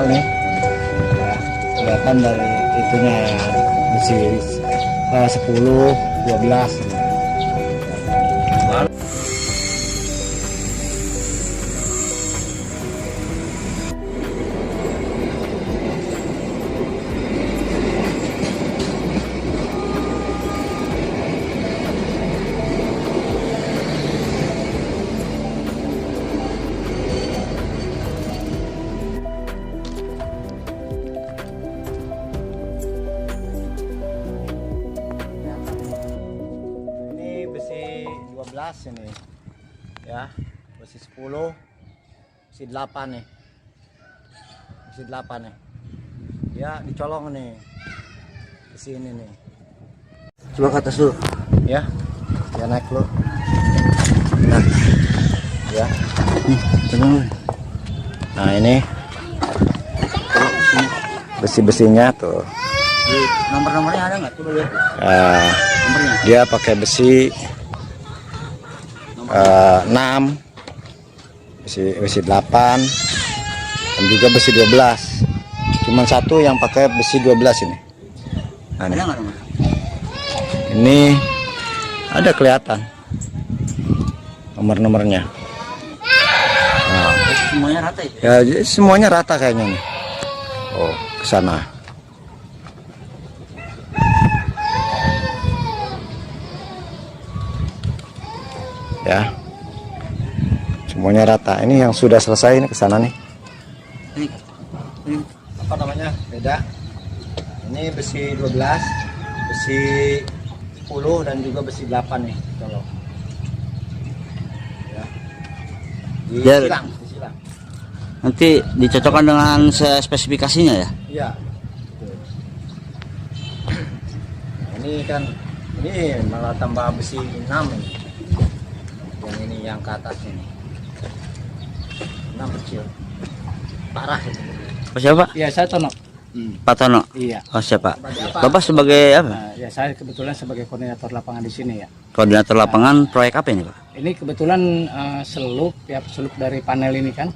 Ini ya, kelihatan dari itunya ya, besi 10, 12. Ini ya, besi 10, besi 8 nih, besi 8 nih ya, dicolong nih besi ini nih. Coba ke atas dulu ya, ya naik dulu. Nah ya, nah ini besi-besinya tuh. Nomor-nomornya ada nggak? Coba lihat nomornya. Dia pakai besi 6, besi 8, dan juga besi 12. Cuman satu yang pakai besi 12 ini. Nah, Ada nggak nomor? ini ada kelihatan nomor-nomornya. Nah, Semuanya rata ya? ya semuanya rata kayaknya nih. Oh, ke sana. Ya, semuanya rata. Ini yang sudah selesai, ini ke sana nih. Ini Apa namanya? Beda. Ini besi 12, besi 10, dan juga besi 8 nih. Kalau ya, disilang. nanti dicocokkan dengan spesifikasinya ya? Iya. Ini kan, ini malah tambah besi 6 ini. Yang ini yang ke atas ini 6 kecil parah itu. Siapa? Ya, saya Tono. Pak Tono. Iya. Oh, siapa? Bapak sebagai apa? Nah, ya saya kebetulan sebagai koordinator lapangan di sini ya. Koordinator lapangan proyek apa ini, Pak? Ini kebetulan seluk dari panel ini kan.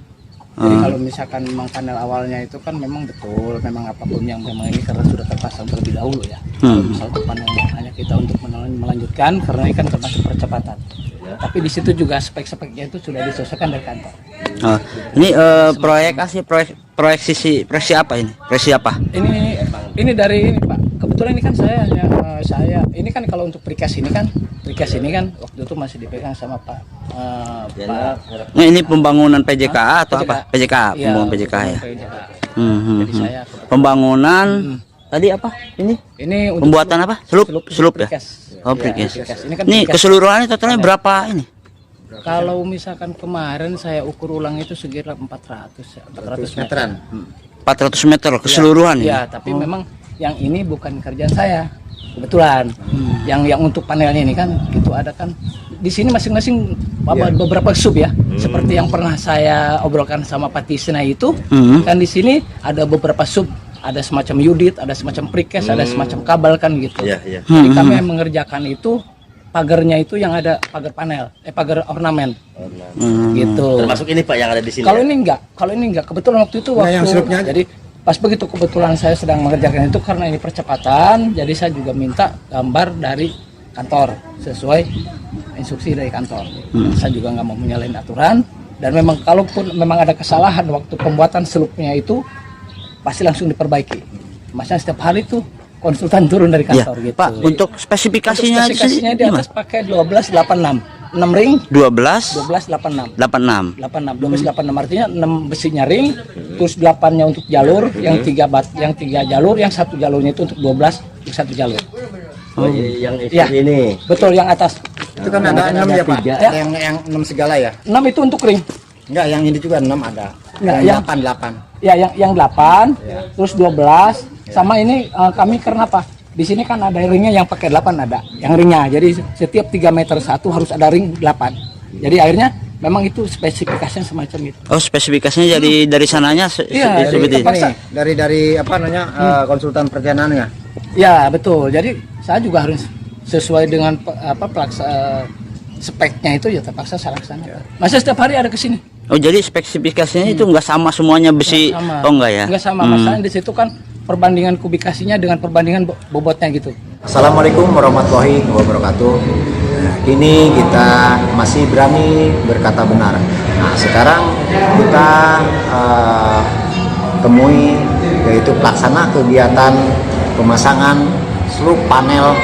Jadi kalau misalkan memang panel awalnya itu kan memang betul, memang apapun yang memang ini karena sudah terpasang terlebih dahulu ya. Kalau misalnya panelnya hanya kita untuk melanjutkan karena ini kan termasuk percepatan. Tapi di situ juga spek-speknya itu sudah disesuaikan dari kantor. Oh, ini proyek proyeksi apa ini? Proyeksi apa? Ini dari ini Pak. Kebetulan ini kan saya ini kan kalau untuk precast ini kan waktu itu masih dipegang sama Pak. Nah, ini pembangunan PJKA atau apa? PJKA, Iya, pembangunan PJKA ya. Jadi saya Pembangunan tadi apa? ini untuk Pembuatan apa? Selup ya? precast. Oh, Ya, precast. precast. Ini kan Ini precast. keseluruhannya totalnya berapa ini? Kalau misalkan kemarin saya ukur ulang itu sekitar 400 meteran. 400 meter keseluruhan ya, ya? tapi memang yang ini bukan kerjaan saya kebetulan. Yang untuk panelnya ini kan itu ada kan di sini masing-masing beberapa sub ya, seperti yang pernah saya obrolkan sama Pak Tisna itu. Kan di sini ada beberapa sub, ada semacam unit, ada semacam precast, ada semacam kabel kan gitu. Jadi kami yang mengerjakan itu pagarnya itu yang ada pagar panel, pagar ornamen. Gitu. Termasuk ini Pak yang ada di sini. Kalau ini enggak, kebetulan waktu itu waktu yang selupnya aja. jadi pas begitu kebetulan saya sedang mengerjakan itu karena ini percepatan, jadi saya juga minta gambar dari kantor sesuai instruksi dari kantor. Saya juga nggak mau menyalahin aturan, dan memang kalaupun memang ada kesalahan waktu pembuatan selupnya itu pasti langsung diperbaiki. Maksudnya setiap hari itu konsultan turun dari kantor gitu. Pak, untuk spesifikasinya, di atas pakai 1286. 6 ring 1286 1286 artinya 6 besinya ring, terus 8-nya untuk jalur, yang 3 jalur, yang 1 jalurnya itu untuk 12 untuk 1 jalur. Oh, yang Ya, ini betul, yang atas. itu kan ada 6 ya Pak. Ya. Yang 6 segala ya. 6 itu untuk ring. Enggak, yang ini juga 6 ada. Enggak, yang 8. Ya, yang 8, terus 12, sama ini kami karena apa? di sini kan ada ringnya yang pakai 8 ada, yang ringnya. Jadi setiap 3 meter satu harus ada ring 8. Jadi akhirnya memang itu spesifikasinya semacam itu. Oh, spesifikasinya jadi dari sananya Iya, seperti itu. terpaksa. Dari apa namanya konsultan perjanjiannya. Ya betul. Jadi saya juga harus sesuai dengan speknya itu ya terpaksa saya laksanakan. Masa setiap hari ada ke sini. Oh, jadi spesifikasinya itu enggak sama semuanya besi. Nggak sama. Oh, enggak ya? Enggak sama. Masalahnya di situ kan perbandingan kubikasinya dengan perbandingan bobotnya gitu. Assalamualaikum warahmatullahi wabarakatuh. Ini kita masih berani berkata benar. Nah, sekarang kita temui yaitu pelaksana kegiatan pemasangan seluk panel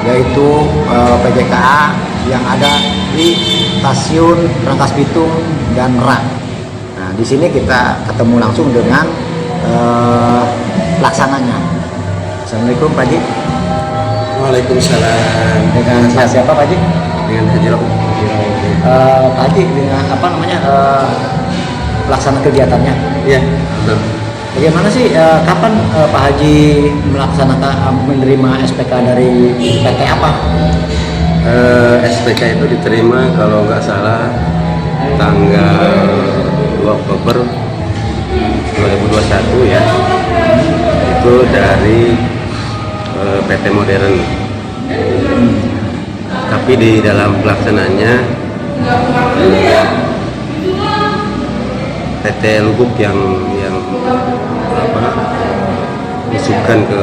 yaitu PJKA yang ada di stasiun Rangkas Bitung dan Merak. Nah, di sini kita ketemu langsung dengan pelaksananya. Assalamualaikum Pak Haji. Waalaikumsalam. Dengan siapa Pak Haji? Dengan Haji Rob. Pak Haji dengan apa namanya pelaksana kegiatannya? Iya. Betul. Bagaimana sih kapan Pak Haji melaksanakan menerima SPK dari PT apa? SPK itu diterima kalau nggak salah tanggal 2 Oktober 2021 ya. Itu dari PT Modern. Tapi di dalam pelaksananya PT Lubuk yang usulkan ke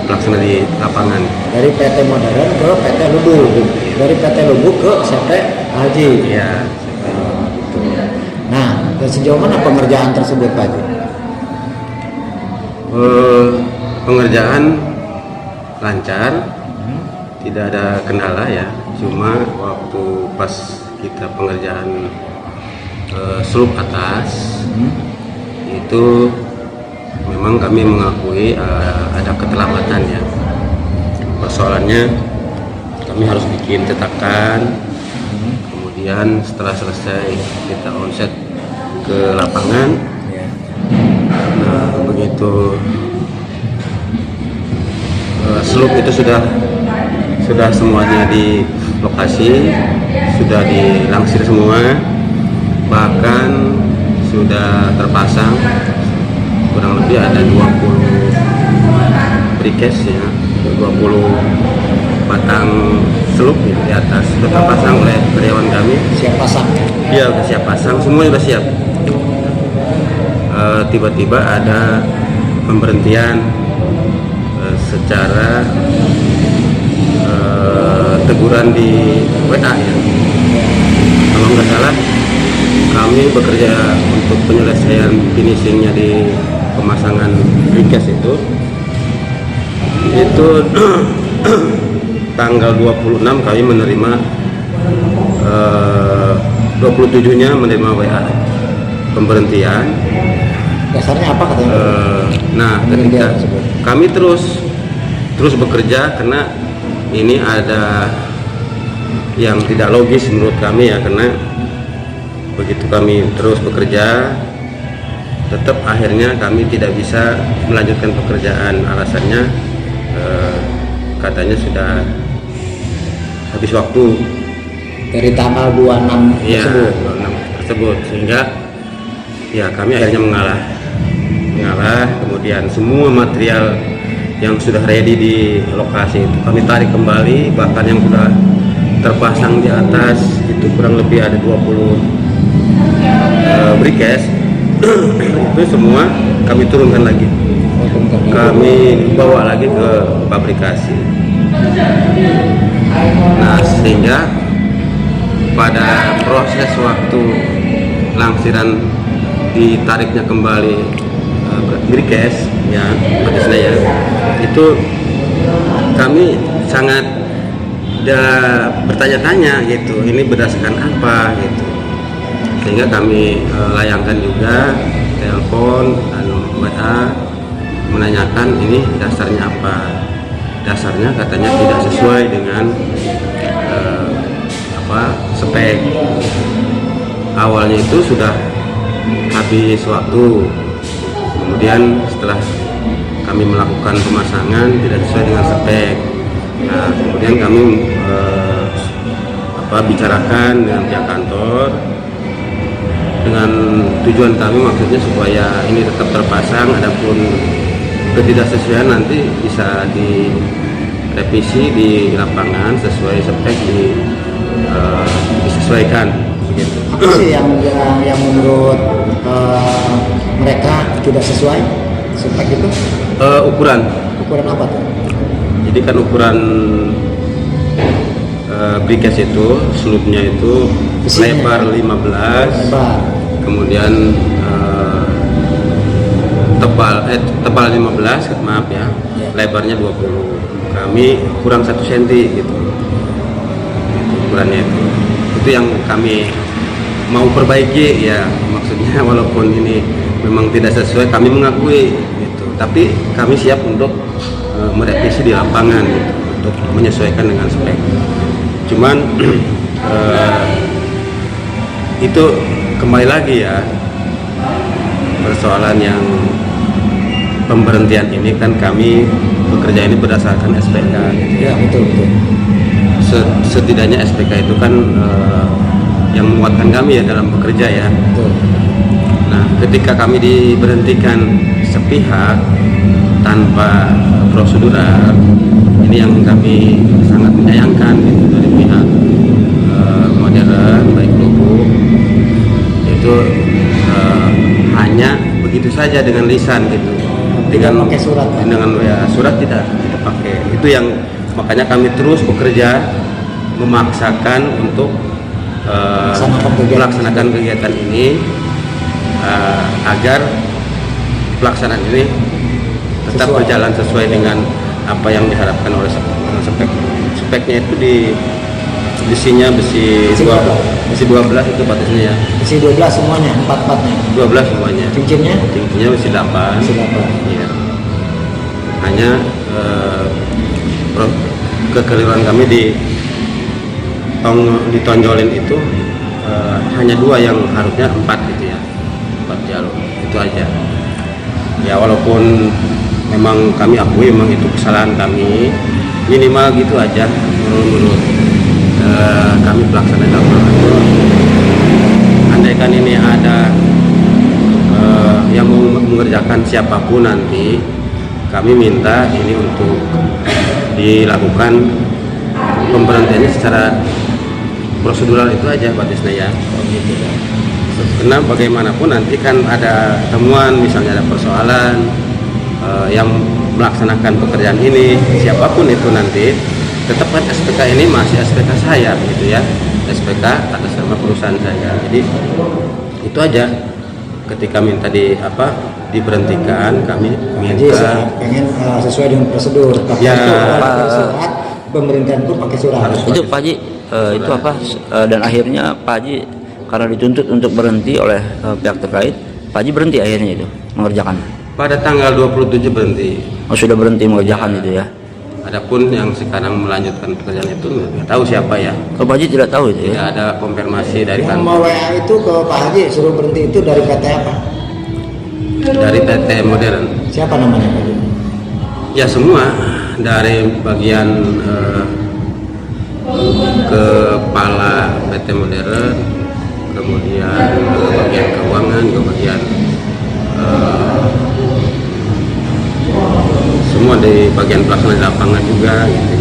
pelaksana di lapangan. Dari PT Modern ke PT Lubuk, dari PT Lubuk ke CP Haji. Iya. Nah, sejauh mana pengerjaan tersebut Pak Haji? Pengerjaan lancar, tidak ada kendala ya. Cuma waktu pas kita pengerjaan seluk atas itu memang kami mengakui ada keterlambatan ya. Persoalannya kami harus bikin cetakan, kemudian setelah selesai kita onset ke lapangan. Nah, begitu seluk itu sudah semuanya di lokasi, sudah dilangsir semua, bahkan sudah terpasang kurang lebih ada 20 precast ya, 20 batang seluk ya, di atas sudah terpasang oleh karyawan kami. Siap pasang? Iya, udah siap pasang, semuanya udah siap. Tiba-tiba ada pemberhentian secara teguran di WA ya. Kalau nggak salah kami bekerja untuk penyelesaian finishingnya di pemasangan precast itu tanggal 26 kami menerima 27-nya menerima WA pemberhentian. Dasarnya apa katanya? Nah, ketika kami terus bekerja karena ini ada yang tidak logis menurut kami ya, karena begitu kami terus bekerja tetap akhirnya kami tidak bisa melanjutkan pekerjaan. Alasannya katanya sudah habis waktu Dari tanggal 26 ya, tersebut. 26 tersebut, sehingga ya kami akhirnya mengalah. Kemudian semua material yang sudah ready di lokasi itu kami tarik kembali, bahkan yang sudah terpasang di atas itu kurang lebih ada 20 precast itu semua kami turunkan lagi, kami bawa lagi ke pabrikasi. Nah, sehingga pada proses waktu langsiran ditariknya kembali precast ya, ya, itu kami sangat bertanya-tanya gitu, ini berdasarkan apa gitu, sehingga kami layangkan juga telepon dan WA menanyakan ini dasarnya apa. Dasarnya katanya tidak sesuai dengan spek. Awalnya itu sudah habis waktu, kemudian setelah kami melakukan pemasangan tidak sesuai dengan spek. Nah, kemudian kami bicarakan dengan pihak kantor dengan tujuan kami maksudnya supaya ini tetap terpasang, adapun ketidaksesuaian nanti bisa direvisi di lapangan sesuai spek disesuaikan begitu. Apa sih yang menurut mereka tidak sesuai spek itu? Ukuran Apa tuh? jadi kan ukuran briquet itu slubnya itu Besinya, lebar 15, lebar. kemudian tebal 15, maaf ya, lebarnya 20. Kami kurang 1 cm gitu ukurannya itu yang kami mau perbaiki ya, maksudnya walaupun ini memang tidak sesuai kami mengakui gitu, tapi kami siap untuk merevisi di lapangan gitu, untuk menyesuaikan dengan spek. Cuman itu kembali lagi ya, persoalan yang pemberhentian ini kan kami bekerja ini berdasarkan SPK gitu. Ya betul. Setidaknya SPK itu kan yang menguatkan kami ya dalam bekerja ya. Betul. Nah, ketika kami diberhentikan sepihak tanpa prosedural, ini yang kami sangat menyayangkan gitu, dari pihak modern baik Lubuk itu hanya begitu saja dengan lisan gitu, dengan pakai surat, kan? dengan surat tidak pakai. Itu yang makanya kami terus bekerja memaksakan untuk melaksanakan kegiatan ini agar pelaksanaan ini tetap berjalan sesuai dengan apa yang diharapkan oleh spek. Speknya itu besinya besi 12 itu batasnya ya. Besi 12 semuanya, 4-4-nya. 12 semuanya. Cincinnya besi 8. besi 8. Iya. Hanya kekeliruan kami ditonjolin itu hanya 2 yang harusnya 4 gitu ya, 4 jalur itu aja ya, walaupun memang kami akui memang itu kesalahan kami, minimal gitu aja menurut kami pelaksana lapangan itu. Andaikan ini ada yang mau mengerjakan siapapun nanti, kami minta ini untuk dilakukan pemberhentiannya secara prosedural itu aja Pak Tisna ya. Karena bagaimanapun nanti kan ada temuan, misalnya ada persoalan yang melaksanakan pekerjaan ini, siapapun itu nanti, tetap kan SPK ini masih SPK saya gitu ya, SPK atas nama perusahaan saya. Jadi itu aja. Ketika minta diberhentikan, kami minta. Jadi saya pengen sesuai dengan prosedur. Pakai Ya. surat, pemerintahan pun pakai surat. Itu Pak Haji itu apa dan akhirnya Pak Haji karena dituntut untuk berhenti oleh pihak terkait, Pak Haji berhenti akhirnya itu mengerjakan. Pada tanggal 27 berhenti. Oh, sudah berhenti mengerjakan itu ya. Adapun yang sekarang melanjutkan pekerjaan itu nggak tahu siapa ya. Oh, Pak Haji tidak tahu itu Tidak ya. ada konfirmasi dari Yang kantor. mau WA itu ke Pak Haji suruh berhenti itu dari PT apa? Dari PT Modern. Siapa namanya Pak Haji? Ya semua, dari bagian kepala PT Modern, kemudian ke bagian keuangan, ke bagian semua di bagian pelaksana di lapangan juga gitu.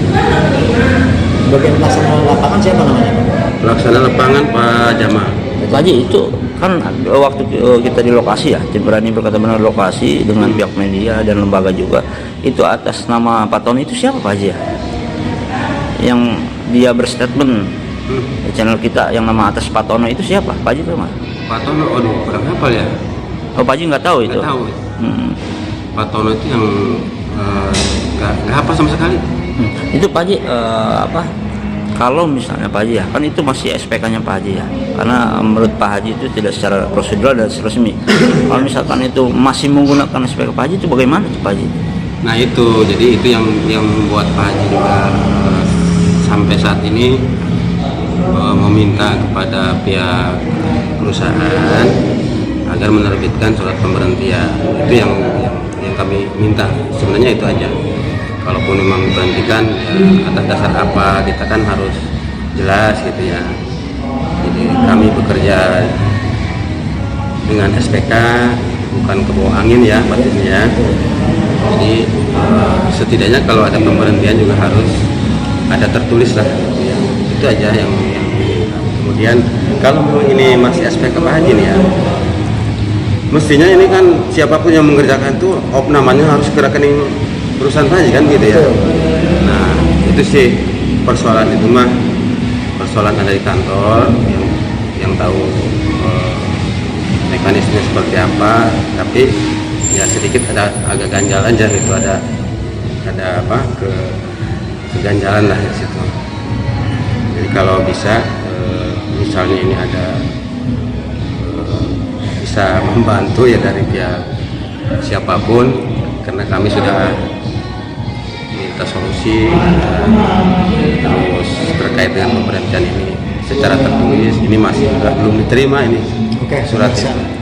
Bagian pelaksana lapangan siapa namanya Pak? Pelaksana lapangan Pak Jamal. Pak Haji itu kan waktu kita di lokasi ya, tim berani berkata benar lokasi dengan pihak media dan lembaga juga, itu atas nama Pak Tony itu siapa Pak Haji ya? Yang dia berstatement di channel kita yang nama atas Pak Tono itu siapa? Pak Haji tahu nggak? Pak Tono, aduh kurang hafal ya. Oh, Pak Haji nggak tahu itu. Nggak tahu. Hmm. Pak Tono itu yang nggak hafal sama sekali. Itu Pak Haji kalau misalnya Pak Haji ya, kan itu masih SPK-nya Pak Haji ya, karena menurut Pak Haji itu tidak secara prosedural dan resmi. Kalau misalkan itu masih menggunakan SPK Pak Haji itu bagaimana tuh Pak Haji? Nah itu, jadi itu yang membuat Pak Haji juga sampai saat ini meminta kepada pihak perusahaan agar menerbitkan surat pemberhentian. Itu yang kami minta. Sebenarnya itu aja. Kalaupun memang diberhentikan ya, atas dasar apa, kita kan harus jelas gitu ya. Jadi kami bekerja dengan SPK, bukan ke bawah angin ya maksudnya. Jadi setidaknya kalau ada pemberhentian juga harus ada tertulis lah gitu ya. Itu aja yang kemudian kalau ini masih SPK Pak Haji nih ya, mestinya ini kan siapapun yang mengerjakan itu namanya harus ke rekening perusahaan Pak Haji kan gitu ya. Nah itu sih persoalan itu mah persoalan ada di kantor yang tahu mekanisme seperti apa, tapi ya sedikit ada agak ganjal aja gitu, ada apa keganjalan lah di situ. Jadi kalau bisa misalnya ini ada bisa membantu ya dari pihak siapapun, karena kami sudah minta solusi terus terkait dengan pemberhentian ini secara tertulis, ini masih belum diterima ini surat itu.